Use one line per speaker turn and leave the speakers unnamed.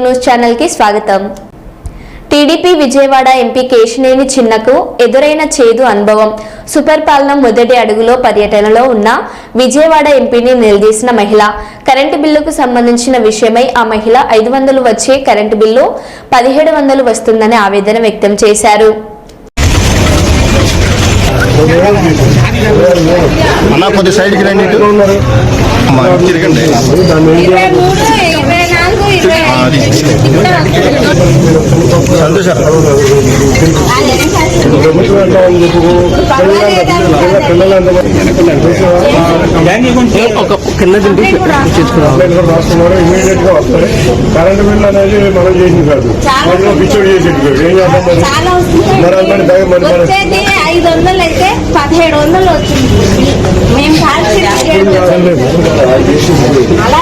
News channel కి స్వాగతం। TDP Vijayawada MP Kesineni చిన్నకు ఎదురైన చేదు అనుభవం। సుపరిపాలన మొదటి అడుగులో పర్యటనలో ఉన్న విజయవాడ ఎంపీని నిలదీసిన మహిళ। కరెంటు బిల్లుకు సంబంధించిన విషయమై ఆ మహిళ 500 వచ్చే కరెంటు బిల్లు 1700 వస్తుందని ఆవేదన వ్యక్తం చేశారు।
కరెంట్ బిల్ అనేది మనం చేసింది కాదు, పిచ్చోడు చేసేది
వచ్చేది 500 అయితే 1700 వచ్చింది। మేము అలా